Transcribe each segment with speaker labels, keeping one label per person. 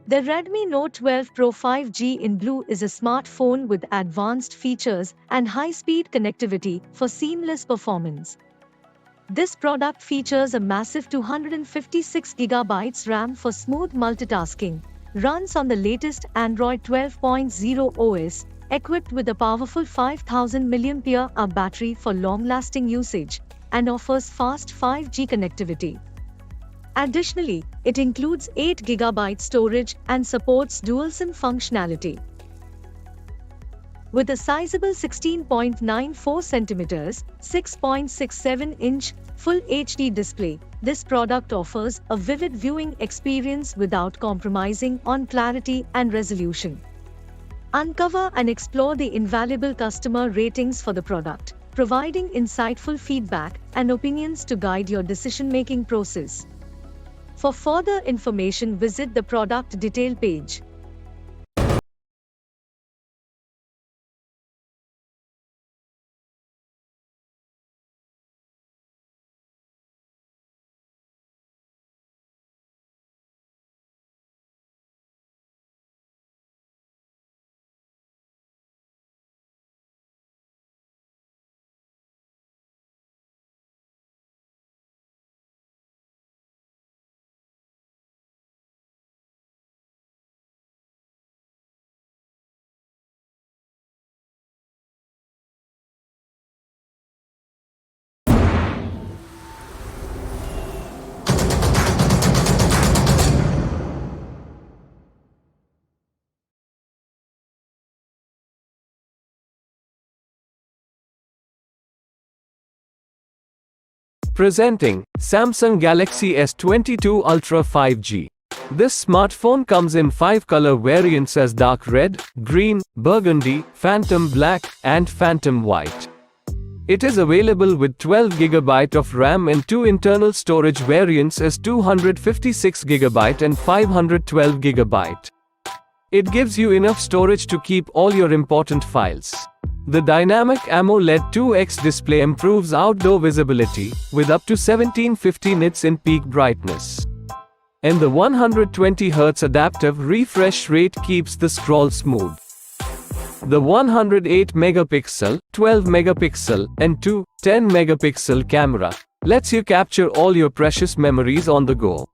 Speaker 1: The Redmi Note 12 Pro 5G in blue is a smartphone with advanced features and high-speed connectivity for seamless performance. This product features a massive 256GB RAM for smooth multitasking, runs on the latest Android 12.0 OS, equipped with a powerful 5000 mAh battery for long-lasting usage, and offers fast 5G connectivity. Additionally, it includes 8GB storage and supports dual-SIM functionality. With a sizable 16.94 cm, 6.67-inch Full HD display, this product offers a vivid viewing experience without compromising on clarity and resolution. Uncover and explore the invaluable customer ratings for the product, providing insightful feedback and opinions to guide your decision-making process. For further information, visit the product detail page.
Speaker 2: Presenting Samsung Galaxy S22 Ultra 5G. This smartphone comes in 5 color variants as dark red, green, burgundy, phantom black, and phantom white. It is available with 12GB of RAM and 2 internal storage variants as 256GB and 512GB. It gives you enough storage to keep all your important files. The dynamic AMOLED 2X display improves outdoor visibility, with up to 1750 nits in peak brightness. And the 120Hz adaptive refresh rate keeps the scroll smooth. The 108MP, 12MP, and 10MP camera lets you capture all your precious memories on the go.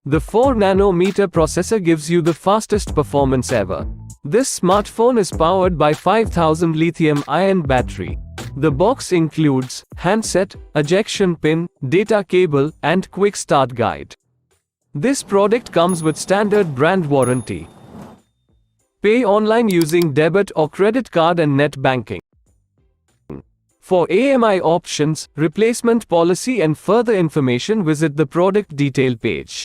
Speaker 2: The 4nm processor gives you the fastest performance ever. This smartphone is powered by 5000 lithium-ion battery. The box includes handset, ejection pin, data cable, and quick start guide. This product comes with standard brand warranty. Pay online using debit or credit card and net banking. For AMI options, replacement policy and further information, visit the product detail page.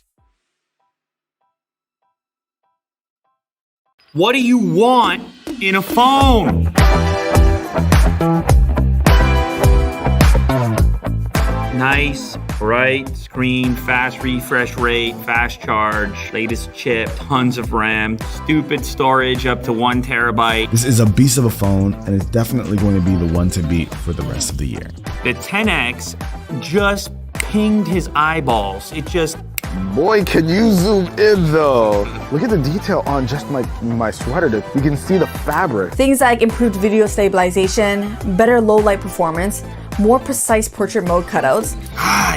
Speaker 3: What do you want in a phone? Nice, bright screen, fast refresh rate, fast charge, latest chip, tons of RAM, stupid storage up to 1 TB.
Speaker 4: This is a beast of a phone, and it's definitely going to be the one to beat for the rest of the year.
Speaker 3: The 10X just pinged his eyeballs. It just...
Speaker 5: Boy, can you zoom in though? Look at the detail on just my sweater. You can see the fabric.
Speaker 6: Things like improved video stabilization, better low light performance, more precise portrait mode cutouts.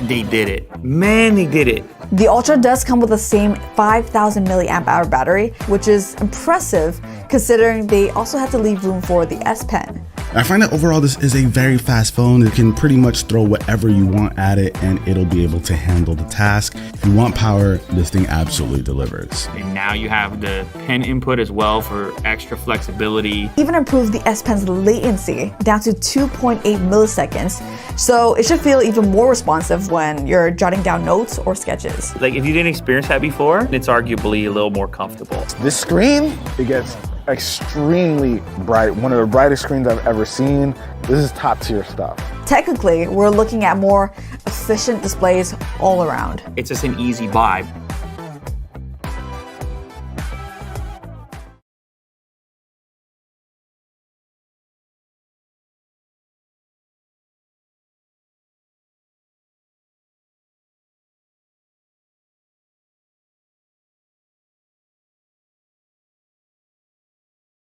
Speaker 3: They did it. Man, they did it.
Speaker 6: The Ultra does come with the same 5000 mAh battery, which is impressive considering they also had to leave room for the S Pen.
Speaker 4: I find that overall this is a very fast phone. You can pretty much throw whatever you want at it and it'll be able to handle the task. If you want power, this thing absolutely delivers.
Speaker 3: And now you have the pen input as well for extra flexibility.
Speaker 6: Even improved the S Pen's latency down to 2.8 milliseconds, so it should feel even more responsive when you're jotting down notes or sketches.
Speaker 3: Like if you didn't experience that before, it's arguably a little more comfortable.
Speaker 5: This screen, it gets extremely bright. One of the brightest screens I've ever seen. This is top tier stuff.
Speaker 6: Technically, we're looking at more efficient displays all around.
Speaker 3: It's just an easy buy.